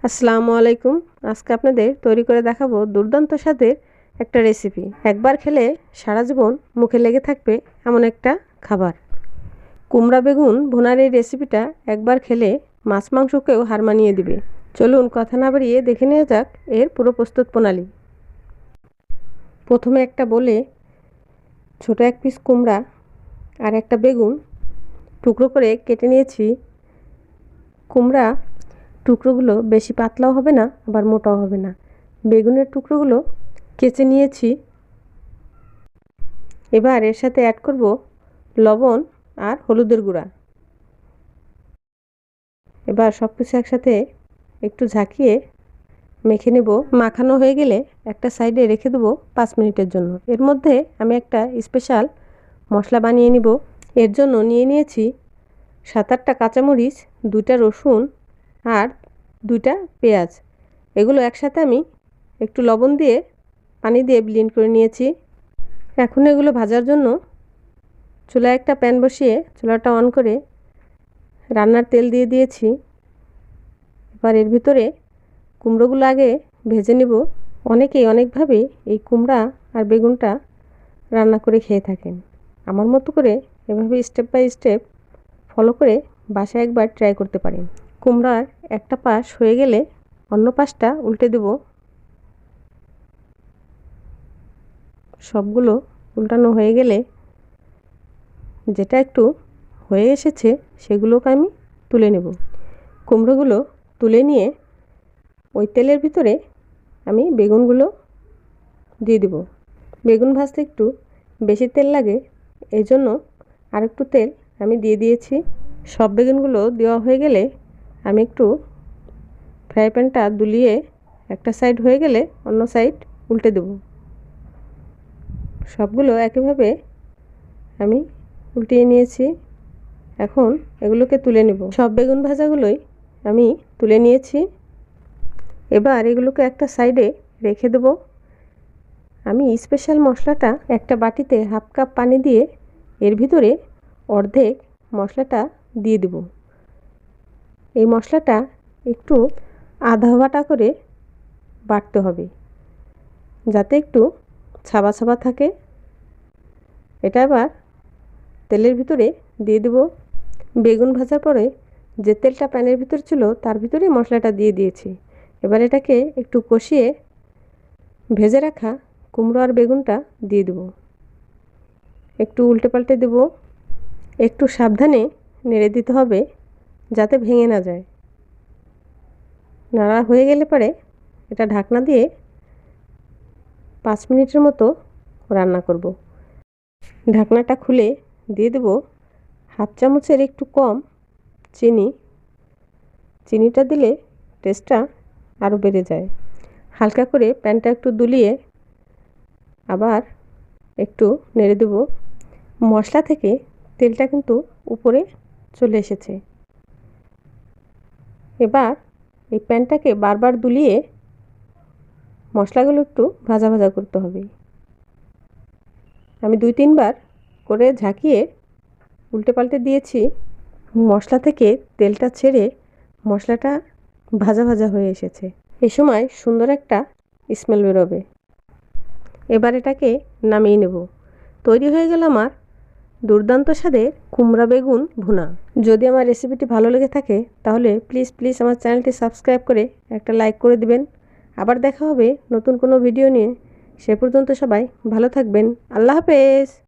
আসসালামু আলাইকুম। আজকে আপনাদের তৈরি করে দেখাবো দুর্দান্ত স্বাদের একটা রেসিপি। একবার খেলে সারা জীবন মুখে লেগে থাকবে এমন একটা খাবার। কুমড়া বেগুন ভুনার এই রেসিপিটা একবার খেলে মাছ মাংসকেও হার মানিয়ে দিবে। চলুন কথা না বাড়িয়ে দেখে নেওয়া যাক এর পুরো প্রস্তুত প্রণালী। প্রথমে একটা বলে ছোট এক পিস কুমড়া আর একটা বেগুন টুকরো করে কেটে নিয়েছি। কুমড়া টুকরোগুলো বেশি পাতলাও হবে না, আবার মোটাও হবে না। বেগুনের টুকরোগুলো কেচে নিয়েছি। এবার এর সাথে অ্যাড করব লবণ আর হলুদের গুঁড়া। এবার সব কিছু একসাথে একটু ঝাঁকিয়ে মেখে নেব। মাখানো হয়ে গেলে একটা সাইডে রেখে দেবো 5 মিনিটের জন্য। এর মধ্যে আমি একটা স্পেশাল মশলা বানিয়ে নিব। এর জন্য নিয়ে নিয়েছি 7-8টা কাঁচামরিচ, 2টা রসুন আর 2টা পেঁয়াজ। এগুলো একসাথে আমি একটু লবণ দিয়ে পানি দিয়ে ব্লেন্ড করে নিয়েছি। এখন এগুলো ভাজার জন্য চুলায় একটা প্যান বসিয়ে চুলাটা অন করে রান্নার তেল দিয়ে দিয়েছি। এবার এর ভিতরে কুমড়োগুলো আগে ভেজে নেব। অনেকেই অনেকভাবে এই কুমড়া আর বেগুনটা রান্না করে খেয়ে থাকেন। আমার মতো করে এভাবে স্টেপ বাই স্টেপ ফলো করে বাসায় একবার ট্রাই করতে পারেন। কুমড়ার একটা পাশ হয়ে গেলে অন্য পাশটা উল্টে দেব। সবগুলো উল্টানো হয়ে গেলে যেটা একটু হয়ে এসেছে সেগুলোকে আমি তুলে নেব। কুমড়োগুলো তুলে নিয়ে ওই তেলের ভিতরে আমি বেগুনগুলো দিয়ে দেব। বেগুন ভাজতে একটু বেশি তেল লাগে, এই জন্য আর একটু তেল আমি দিয়ে দিয়েছি। সব বেগুনগুলো দেওয়া হয়ে গেলে আমি একটু ফ্রাই প্যানটা দুলিয়ে একটা সাইড হয়ে গেলে অন্য সাইড উল্টে দেব। সবগুলো একইভাবে আমি উল্টিয়ে নিয়েছি। এখন এগুলোকে তুলে নেব। সব বেগুন ভাজাগুলোই আমি তুলে নিয়েছি। এবার এগুলোকে একটা সাইডে রেখে দেব। আমি স্পেশাল মশলাটা একটা বাটিতে 1/2 কাপ পানি দিয়ে এর ভিতরে অর্ধেক মশলাটা দিয়ে দেব। এই মশলাটা একটু আধা বাটা করে বাটতে হবে, যাতে একটু ছাবা ছাবা থাকে। এটা আবার তেলের ভিতরে দিয়ে দেব। বেগুন ভাজার পরে যে তেলটা প্যানের ভিতর ছিল তার ভিতরে মশলাটা দিয়ে দিয়েছি। এবার এটাকে একটু কষিয়ে ভেজে রাখা কুমড়ো আর বেগুনটা দিয়ে দেব। একটু উল্টে পাল্টে দেব। একটু সাবধানে নেড়ে দিতে হবে যাতে ভেঙে না যায়। নাড়া হয়ে গেলে পরে এটা ঢাকনা দিয়ে 5 মিনিটের মতো রান্না করব। ঢাকনাটা খুলে দিয়ে দেব 1/2 চামচের একটু কম চিনি। চিনিটা দিলে টেস্টটা আরও বেড়ে যায়। হালকা করে প্যানটা একটু দুলিয়ে আবার একটু নেড়ে দেব। মশলা থেকে তেলটা কিন্তু উপরে চলে এসেছে। এবার এই প্যানটাকে বারবার দুলিয়ে মশলাগুলো একটু ভাজা ভাজা করতে হবে। আমি 2-3 বার করে ঝাঁকিয়ে উল্টে পাল্টে দিয়েছি। মশলা থেকে তেলটা ছেড়ে মশলাটা ভাজা ভাজা হয়ে এসেছে। এই সময় সুন্দর একটা স্মেল বেরোবে। এবার এটাকে নামিয়ে নেব। তৈরি হয়ে গেল আমার দুর্দান্ত স্বাদের কুমড়া বেগুন ভুনা। যদি আমার রেসিপিটি ভালো লেগে থাকে তাহলে প্লিজ আমার চ্যানেলটি সাবস্ক্রাইব করে একটা লাইক করে দিবেন। আবার দেখা হবে নতুন কোনো ভিডিও নিয়ে। সে পর্যন্ত সবাই ভালো থাকবেন। আল্লাহ হাফেজ।